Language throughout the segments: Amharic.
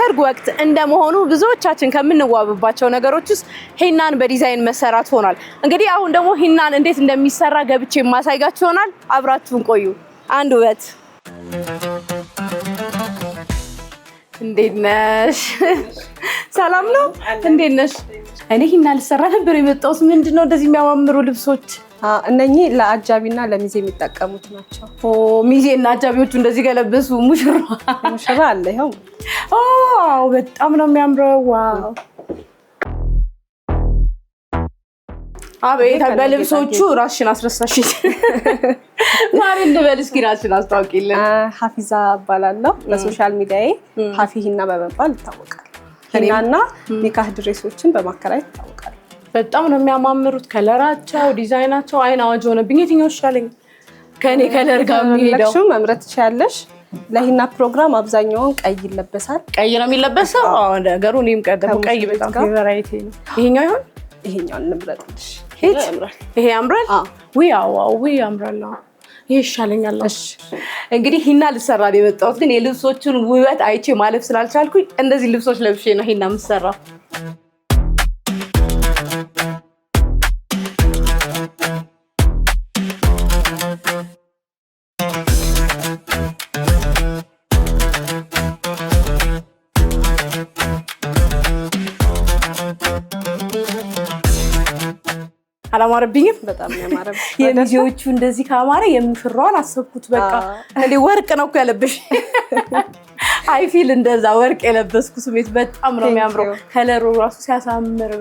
የሰርግ ወቅት እንደመሆኑ ብዙዎቻችን ከምንዋብባቸው ነገሮች ውስጥ ሂናን በዲዛይን መሰራት ሆኗል። እንግዲህ አሁን ደግሞ ሂናን እንዴት እንደሚሰራ ገብቼ ማሳይጋችሁ ይሆናል። አብራችሁን ቆዩ። አንድ ውበት እንዴት ነሽ? ሰላም ነው? እንዴት ነሽ? እኔ ሂና ልሰራ ነበር የመጣሁት። ምንድነው እንደዚህ የሚያማምሩ ልብሶች? እነኚህ ለአጃቢና ለሚዜ የሚጠቀሙት ናቸው። ሚዜና አጃቢዎቹ እንደዚህ ገለበሱ። ሙሽራ አለ ይኸው። በጣም ነው የሚያምረው። ዋው አቤት በልብሶቹ ራስሽን አስረሳሽ። ማን እንደበል እስኪ ራስሽን አስተዋውቂልን። ሀፊዛ እባላለሁ። በሶሻል ሚዲያዬ ሀፊ ሂና በመባል ይታወቃል። ሂናና ኒካህ ድሬሶችን በማከራየት ይታወቃል። በጣም ነው የሚያማምሩት። ከለራቸው፣ ዲዛይናቸው አይን አዋጅ ሆነብኝ። የትኛው ይሻለኝ? ከኔ ከለር ጋር የሚሄደው መምረጥ ትችያለሽ። ለሂና ፕሮግራም አብዛኛውን ቀይ ይለበሳል። ቀይ ነው የሚለበሰው? አዎ ነገሩ እኔም ቀደም ቀይ በጣም ፌቨራይቴ ነው። ይሄኛው ይሆን? ይሄኛውን እንምረጥልሽ። ይሄ ያምራል። ውይ ያምራል። ይሄ ይሻለኛል። እሺ እንግዲህ ሂና ልሰራ ነው የመጣሁት፣ ግን የልብሶቹን ውበት አይቼ ማለፍ ስላልቻልኩኝ እንደዚህ ልብሶች ለብሼ ነው ሂና የምሰራው። አላማረብኝም? በጣም ያማረብሽ። የሚዜዎቹ እንደዚህ ካማረ የሙሽራዋን አሰብኩት። በቃ እንዴ ወርቅ ነው እኮ ያለብሽ። አይ ፊል እንደዛ ወርቅ የለበስኩ ስሜት በጣም ነው የሚያምረው። ከለሩ ራሱ ሲያሳምር።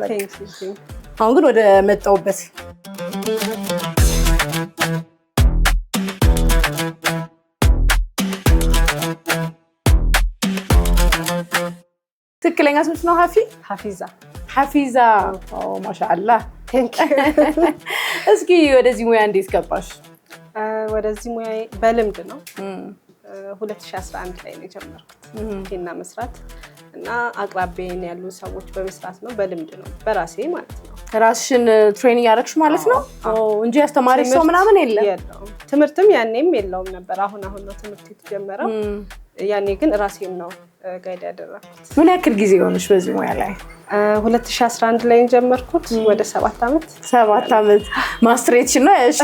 አሁን ግን ወደ መጣሁበት ትክክለኛ ስምሽ ነው? ሀፊዛ። ማሻአላህ። እስኪ ወደዚህ ሙያ እንዴት ገባሽ? ወደዚህ ሙያ በልምድ ነው። 2011 ላይ ነው የጀመርኩት ሂና መስራት እና አቅራቢያን ያሉ ሰዎች በመስራት ነው። በልምድ ነው፣ በራሴ ማለት ነው። ራስሽን ትሬኒንግ ያደረግሽ ማለት ነው እንጂ ያስተማሪ ሰው ምናምን የለም? ትምህርትም ያኔም የለውም ነበር። አሁን ነው ትምህርት የተጀመረው። ያኔ ግን ራሴም ነው ጋይድ ያደረኩት። ምን ያክል ጊዜ ሆነሽ በዚህ ሙያ ላይ? 2011 ላይ ጀመርኩት። ወደ 7 ዓመት ማስትሬትሽን ነው ያሽ።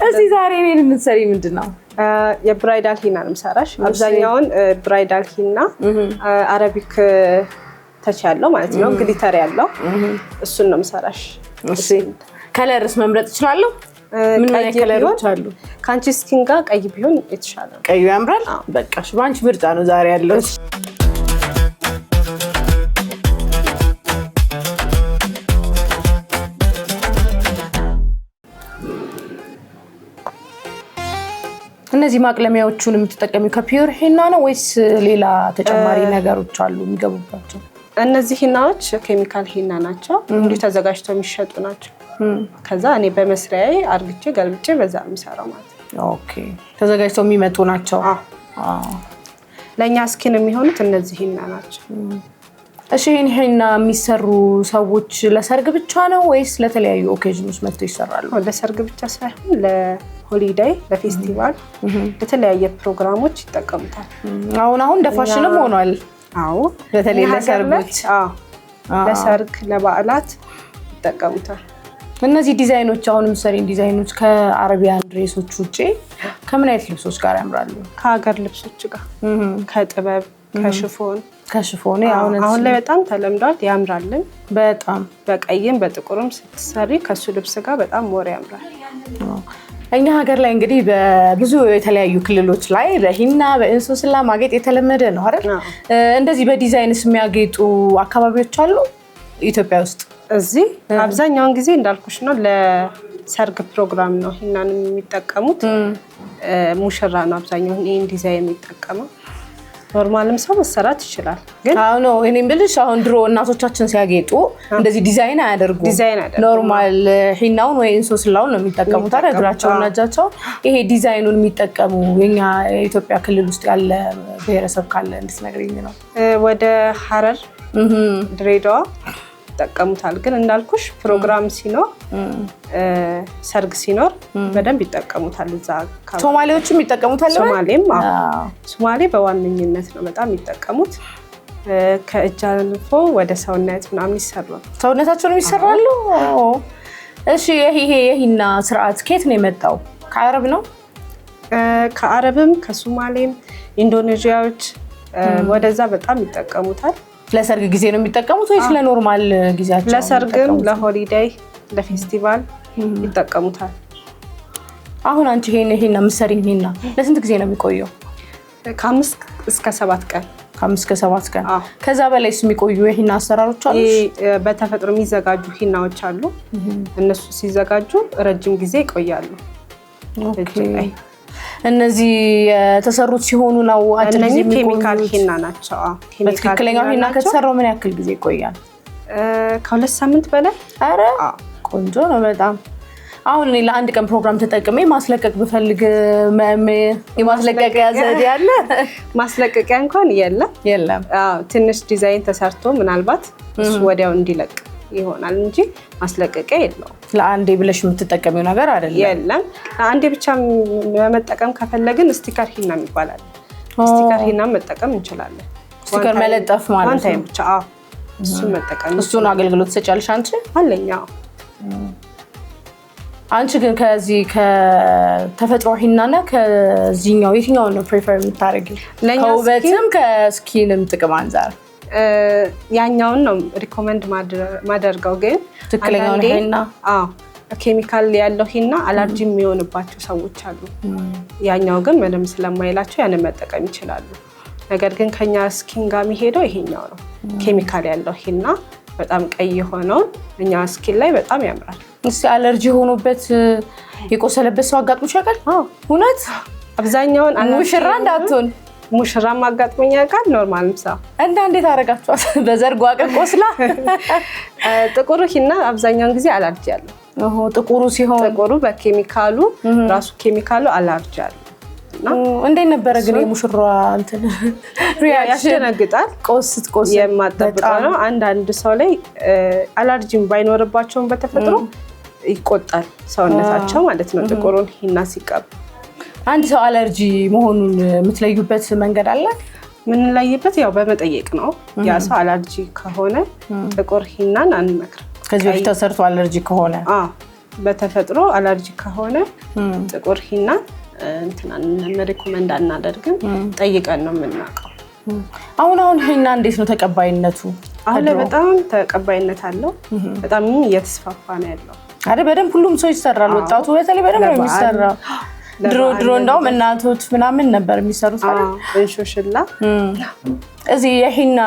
እዚህ ዛሬ እኔን የምትሰሪ ምንድን ነው? የብራይዳል ሂና ነው የምሰራሽ። አብዛኛውን ብራይዳል ሂና አረቢክ ተች ያለው ማለት ነው፣ ግሊተር ያለው እሱን ነው የምሰራሽ። እሺ ከለርስ መምረጥ እችላለሁ? ምን አይነት ከለሮች አሉ? ካንቺ ስኪን ጋር ቀይ ቢሆን የተሻለ ነው። ቀዩ ያምራል። በቃሽ፣ ባንቺ ምርጫ ነው ዛሬ ያለው። እነዚህ ማቅለሚያዎቹን የምትጠቀሚው ከፒውር ሂና ነው ወይስ ሌላ ተጨማሪ ነገሮች አሉ የሚገቡባቸው? እነዚህ ሂናዎች ኬሚካል ሂና ናቸው። እንዲሁ ተዘጋጅተው የሚሸጡ ናቸው። ከዛ እኔ በመስሪያዬ አርግቼ ገልብጬ በዛ የምሰራው ማለት ነው። ኦኬ፣ ተዘጋጅተው የሚመጡ ናቸው። ለኛ ስኪን የሚሆኑት እነዚህ ሂና ናቸው። እሺ ይሄን ሂና የሚሰሩ ሰዎች ለሰርግ ብቻ ነው ወይስ ለተለያዩ ኦኬዥኖች መጥተው ይሰራሉ? ለሰርግ ብቻ ሳይሆን ለሆሊዴይ፣ ለፌስቲቫል፣ ለተለያየ ፕሮግራሞች ይጠቀሙታል። አሁን እንደ ፋሽንም ሆኗል። አዎ በተለይ ለሰርጎች፣ ለሰርግ፣ ለበዓላት ይጠቀሙታል። እነዚህ ዲዛይኖች አሁን ምሳሌን ዲዛይኖች ከአረቢያን ድሬሶች ውጪ ከምን አይነት ልብሶች ጋር ያምራሉ? ከሀገር ልብሶች ጋር፣ ከጥበብ፣ ከሽፎን አሁን ላይ በጣም ተለምዷል። ያምራልን በጣም በቀይም በጥቁርም ስትሰሪ ከሱ ልብስ ጋር በጣም ሞር ያምራል። እኛ ሀገር ላይ እንግዲህ በብዙ የተለያዩ ክልሎች ላይ በሂና በእንሶስላ ማጌጥ የተለመደ ነው አይደል? እንደዚህ በዲዛይንስ የሚያጌጡ አካባቢዎች አሉ ኢትዮጵያ ውስጥ? እዚህ አብዛኛውን ጊዜ እንዳልኩሽ ነው ለሰርግ ፕሮግራም ነው ሂናን የሚጠቀሙት። ሙሽራ ነው አብዛኛውን ይሄን ዲዛይን የሚጠቀመው። ኖርማልም ሰው መሰራት ይችላል። ግን አሁን እኔም ብልሽ አሁን ድሮ እናቶቻችን ሲያጌጡ እንደዚህ ዲዛይን አያደርጉም። ኖርማል ሂናውን ወይ እንሶስላውን ነው የሚጠቀሙት አይደል? እግራቸውና እጃቸው። ይሄ ዲዛይኑን የሚጠቀሙ የኛ የኢትዮጵያ ክልል ውስጥ ያለ ብሔረሰብ ካለ እንድትነግሪኝ ነው። ወደ ሐረር፣ ድሬዳዋ ይጠቀሙታል። ግን እንዳልኩሽ ፕሮግራም ሲኖር ሰርግ ሲኖር በደንብ ይጠቀሙታል። እዛ ሶማሌዎችም ይጠቀሙታል። ሶማሌ በዋነኝነት ነው በጣም ይጠቀሙት። ከእጅ አልፎ ወደ ሰውነት ምናምን ይሰራል። ሰውነታቸውንም ይሰራሉ። እሺ ይሄ የሂና ስርዓት ከየት ነው የመጣው? ከአረብ ነው? ከአረብም ከሶማሌም ኢንዶኔዥያዎች ወደዛ በጣም ይጠቀሙታል። ለሰርግ ጊዜ ነው የሚጠቀሙት ወይስ ለኖርማል ጊዜያቸው? ለሰርግም፣ ለሆሊዴይ፣ ለፌስቲቫል ይጠቀሙታል። አሁን አንቺ ይሄን ምሰሪኝ ሂና ለስንት ጊዜ ነው የሚቆየው? ከ5 እስከ 7 ቀን። ከ5 እስከ 7 ቀን። ከዛ በላይስ የሚቆዩ የሂና አሰራሮች አሉ? በተፈጥሮ የሚዘጋጁ ሂናዎች አሉ። እነሱ ሲዘጋጁ ረጅም ጊዜ ይቆያሉ። እነዚህ የተሰሩት ሲሆኑ ነው አጭር ጊዜ ኬሚካል ሂና ናቸው። በትክክለኛው ሂና ከተሰራው ምን ያክል ጊዜ ይቆያል? ከ2 ሳምንት በላይ። አረ ቆንጆ ነው በጣም። አሁን እኔ ለአንድ ቀን ፕሮግራም ተጠቅሜ ማስለቀቅ ብፈልግ የማስለቀቂያ ዘዴ አለ? ማስለቀቂያ እንኳን የለም። ትንሽ ዲዛይን ተሰርቶ ምናልባት እሱ ወዲያው እንዲለቅ ይሆናል እንጂ ማስለቀቂያ የለውም። ለአንዴ ብለሽ የምትጠቀሚው ነገር አይደለም? የለም። ለአንዴ ብቻ መጠቀም ከፈለግን ስቲከር ሂና ይባላል። ስቲከር ሂና መጠቀም እንችላለን። ስቲከር መለጠፍ ማለት ነው። ዋን ታይም ብቻ እሱን መጠቀም። እሱን አገልግሎት ትሰጫለሽ አንቺ? አለኝ። አንቺ ግን ከዚህ ከተፈጥሮ ሂናና ከዚህኛው የትኛውን ነው ፕሪፈር የምታደርጊው? ከውበትም ከስኪንም ጥቅም አንፃር ያኛውን ነው ሪኮመንድ ማደርገው። ግን ትክክለኛው ሂና ኬሚካል ያለው ሂና አለርጂ የሚሆንባቸው ሰዎች አሉ። ያኛው ግን ምንም ስለማይላቸው ያንን መጠቀም ይችላሉ። ነገር ግን ከኛ ስኪን ጋር የሚሄደው ይሄኛው ነው። ኬሚካል ያለው ሂና በጣም ቀይ የሆነውን እኛ ስኪን ላይ በጣም ያምራል። እስቲ አለርጂ ሆኖበት የቆሰለበት ሰው አጋጥሞሽ ያውቃል? እውነት? አብዛኛውን ሙሽራ እንዳትሆን ሙሽራ ማጋጥሞኝ ያውቃል። ኖርማል ሰው እንዴት አደረጋችኋት? በዘርጓ ቀን ቆስላ? ጥቁሩ ሂና አብዛኛውን ጊዜ አለርጂ አለው። ጥቁሩ ሲሆን ጥቁሩ በኬሚካሉ ራሱ ኬሚካሉ አለርጂ አለው። እንዴት ነበረ ግን የሙሽራ እንትን ሪያክሽን? ያስደነግጣል። ቆስ የማጠብቀው ነው። አንዳንድ ሰው ላይ አለርጂም ባይኖርባቸውም በተፈጥሮ ይቆጣል ሰውነታቸው ማለት ነው ጥቁሩን ሂና ሲቀባ። አንድ ሰው አለርጂ መሆኑን የምትለዩበት መንገድ አለ? የምንለይበት ያው በመጠየቅ ነው። ያ ሰው አለርጂ ከሆነ ጥቁር ሂናን አንመክርም። ከዚህ በፊት ተሰርቶ አለርጂ ከሆነ በተፈጥሮ አለርጂ ከሆነ ጥቁር ሂናን ሪኮመንድ አናደርግም። ጠይቀን ነው የምናውቀው። አሁን ሂና እንዴት ነው ተቀባይነቱ? አሁን በጣም ተቀባይነት አለው። በጣም እየተስፋፋ ነው ያለው አይደል? በደንብ ሁሉም ሰው ይሰራል። ወጣቱ በተለይ በደንብ ነው የሚሰራው። ድሮ እንደውም እናቶች ምናምን ነበር የሚሰሩት አይደል? እንሾሽላ እዚህ የሂና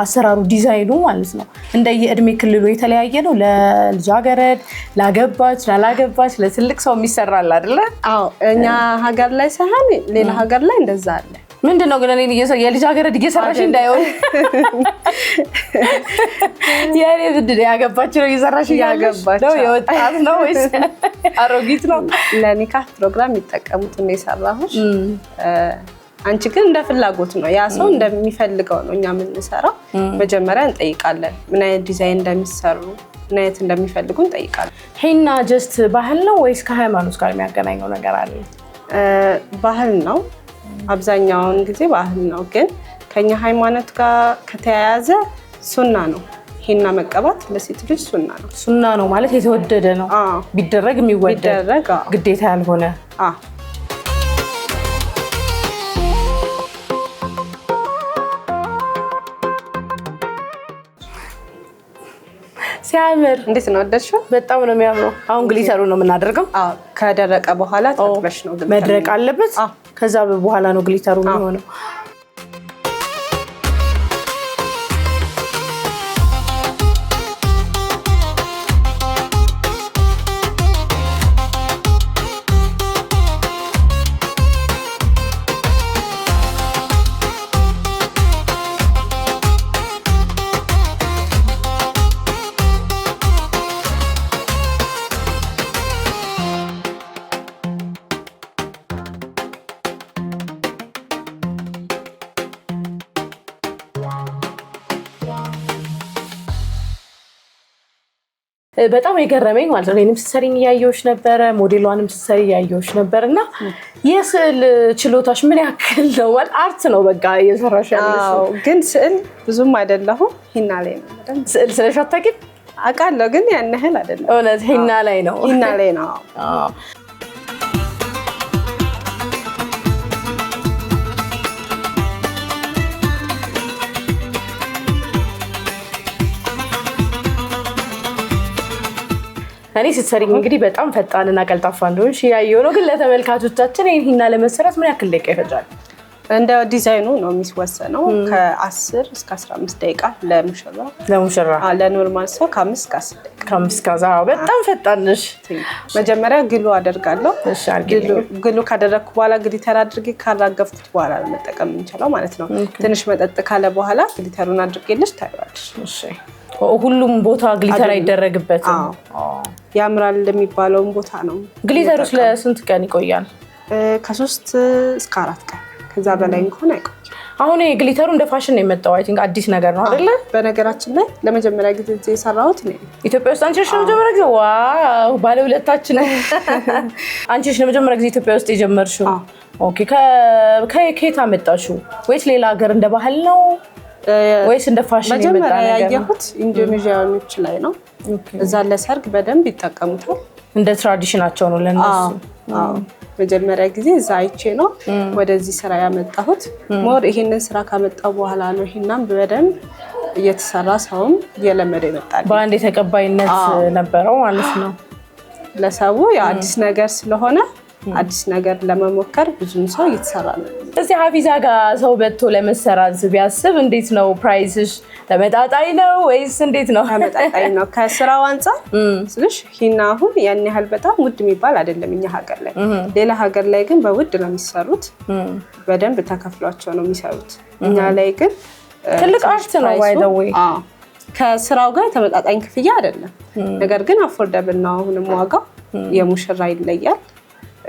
አሰራሩ ዲዛይኑ ማለት ነው እንደየእድሜ ክልሉ የተለያየ ነው። ለልጃገረድ፣ ላገባች፣ ላላገባች፣ ለትልቅ ሰው የሚሰራል አይደለ? እኛ ሀገር ላይ ሳይሆን ሌላ ሀገር ላይ እንደዛ አለ። ምንድነው ግን እኔ የልጃገረድ እየሰራሽ እንዳይሆን ያኔ ምንድነው ያገባች ነው እየሰራሽ? ያገባች ነው የወጣት ነው ወይስ አሮጊት ነው? ለኒካህ ፕሮግራም የሚጠቀሙት ነው የሰራሁት። አንቺ ግን እንደ ፍላጎት ነው ያ ሰው እንደሚፈልገው ነው እኛ የምንሰራው። መጀመሪያ እንጠይቃለን ምን አይነት ዲዛይን እንደሚሰሩ ምን አይነት እንደሚፈልጉ እንጠይቃለን። ሂና ጀስት ባህል ነው ወይስ ከሃይማኖት ጋር የሚያገናኘው ነገር አለ? ባህል ነው አብዛኛውን ጊዜ ባህል ነው። ግን ከኛ ሃይማኖት ጋር ከተያያዘ ሱና ነው። ሂና መቀባት ለሴት ልጅ ሱና ነው። ሱና ነው ማለት የተወደደ ነው። ቢደረግ የሚወደድ ግዴታ ያልሆነ። ሲያምር! እንዴት ነው ወደድሽው? በጣም ነው የሚያምረው። አሁን ግሊተሩ ነው የምናደርገው። ከደረቀ በኋላ ታጥበሽ ነው ግሊተሩ መድረቅ አለበት። ከዛ በኋላ ነው ግሊተሩ የሚሆነው። በጣም የገረመኝ ማለት ነው እኔንም ስትሰሪኝ እያየሁሽ ነበረ ሞዴሏንም ስትሰሪ እያየሁሽ ነበርና የስዕል ችሎታሽ ምን ያክል ነው? ማለት አርት ነው በቃ እየሰራሽ ያለሽው። ግን ስዕል ብዙም አይደለሁም ሂና ላይ ነው ማለት ስዕል ስለሽ አታውቂም? አውቃለሁ ግን ያን ያህል አይደለም። እውነት ሂና ላይ ነው? ሂና ላይ ነው። እኔ ስትሰሪኝ እንግዲህ በጣም ፈጣንና ቀልጣፋ እንደሆንሽ ያየው ነው። ግን ለተመልካቾቻችን ይሄን ሂና ለመሰራት ምን ያክል ደቂቃ ይፈጃል? እንደ ዲዛይኑ ነው የሚወሰነው። ከ10 እስከ 15 ደቂቃ ለሙሽራ ለኖርማል ሰው ከ5 እስከ 10 ደቂቃ። ከ5 እስከ 10 በጣም ፈጣን ነሽ። መጀመሪያ ግሉ አደርጋለሁ። ግሉ ካደረግኩ በኋላ ግሊተር አድርጌ ካራገፍኩት በኋላ መጠቀም እንችላለን ማለት ነው። ትንሽ መጠጥ ካለ በኋላ ግሊተሩን አድርጌልሽ ታይዋለሽ። እሺ ሁሉም ቦታ ግሊተር አይደረግበትም። ያምራል የሚባለውን ቦታ ነው። ግሊተሩስ ለስንት ቀን ይቆያል? ከ3 እስከ 4 ቀን ከዛ በላይ እንኳን አይቆይም። አሁን ግሊተሩ እንደ ፋሽን ነው የመጣው። አይ ቲንክ አዲስ ነገር ነው አይደለ? በነገራችን ላይ ለመጀመሪያ ጊዜ የሰራሁት ነው ኢትዮጵያ ውስጥ። አንቺ ነሽ ለመጀመሪያ ጊዜ? ዋው ባለ ሁለታችን። አንቺ ነሽ ለመጀመሪያ ጊዜ ኢትዮጵያ ውስጥ የጀመርሽው? ኦኬ። ከየት አመጣሽው? ወይስ ሌላ ሀገር እንደ ባህል ነው ወይስ እንደ ፋሽን የመጣ ነገር? መጀመሪያ ያየሁት ኢንዶኔዥያኖች ላይ ነው። እዛ ለሰርግ በደንብ ይጠቀሙታል። እንደ ትራዲሽናቸው ነው ለነሱ። መጀመሪያ ጊዜ እዛ አይቼ ነው ወደዚህ ስራ ያመጣሁት። ሞር ይሄንን ስራ ካመጣው በኋላ ነው ይሄናም በደንብ እየተሰራ ሰውም እየለመደ ይመጣል። በአንድ የተቀባይነት ነበረው ማለት ነው ለሰው። የአዲስ ነገር ስለሆነ አዲስ ነገር ለመሞከር ብዙም ሰው እየተሰራ ነው። እዚህ ሀፊዛ ጋር ሰው በቶ ለመሰራት ቢያስብ እንዴት ነው? ፕራይስሽ ተመጣጣኝ ነው ወይስ እንዴት ነው? ተመጣጣኝ ነው ከስራው አንፃር ስለሽ ሂና አሁን ያን ያህል በጣም ውድ የሚባል አይደለም እኛ ሀገር ላይ። ሌላ ሀገር ላይ ግን በውድ ነው የሚሰሩት። በደንብ ተከፍሏቸው ነው የሚሰሩት። እኛ ላይ ግን ትልቅ አርት ነው ባይ ዘ ዌይ። ከስራው ጋር ተመጣጣኝ ክፍያ አይደለም። ነገር ግን አፎርደብል ነው። አሁንም ዋጋው የሙሽራ ይለያል።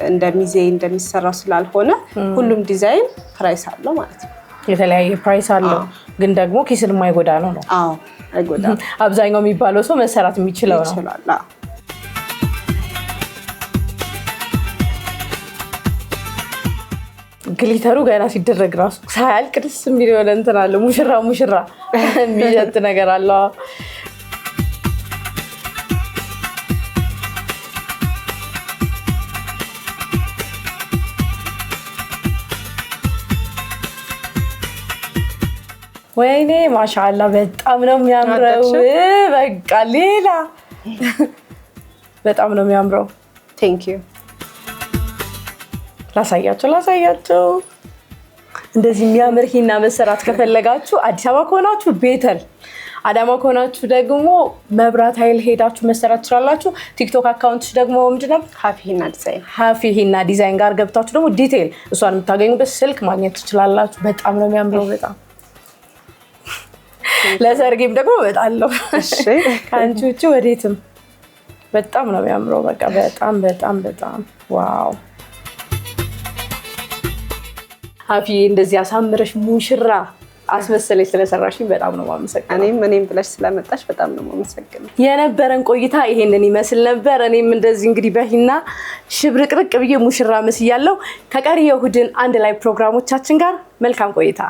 እንደሚዜ እንደሚሰራው ስላልሆነ ሁሉም ዲዛይን ፕራይስ አለው ማለት ነው። የተለያየ ፕራይስ አለው። ግን ደግሞ ኪስን የማይጎዳ ነው። አዎ አይጎዳም። አብዛኛው የሚባለው ሰው መሰራት የሚችለው ነው። ይችላል። ግሊተሩ ገና ሲደረግ ራሱ ሳያልቅ ደስ የሚል የሆነ እንትን አለ። ሙሽራ የሚሸት ነገር አለው። ወይኔ ማሻአላ በጣም ነው የሚያምረው። በቃ ሌላ በጣም ነው የሚያምረው። ቴንክ ዩ። ላሳያችሁ። እንደዚህ የሚያምር ሂና መሰራት ከፈለጋችሁ አዲስ አበባ ከሆናችሁ ቤተል፣ አዳማ ከሆናችሁ ደግሞ መብራት ኃይል ሄዳችሁ መሰራት ትችላላችሁ። ቲክቶክ አካውንትሽ ደግሞ ምንድነው? ሀፊ ሂና ዲዛይን ጋር ገብታችሁ ደግሞ ዲቴይል እሷን የምታገኙበት ስልክ ማግኘት ትችላላችሁ። በጣም ነው የሚያምረው። በጣም ለሰርጌም ደግሞ እመጣለሁ። ከአንቺ ውጭ ወዴትም። በጣም ነው የሚያምረው። በቃ በጣም ዋው። ሀፊ እንደዚህ አሳምረሽ ሙሽራ አስመሰለሽ ስለሰራሽኝ በጣም ነው የማመሰግነው። እኔም ብለሽ ስለመጣሽ በጣም ነው የማመሰግነው። የነበረን ቆይታ ይሄንን ይመስል ነበር። እኔም እንደዚህ እንግዲህ በሂና ሽብርቅርቅ ብዬ ሙሽራ መስያለሁ። ከቀሪ የእሑድን አንድ ላይ ፕሮግራሞቻችን ጋር መልካም ቆይታ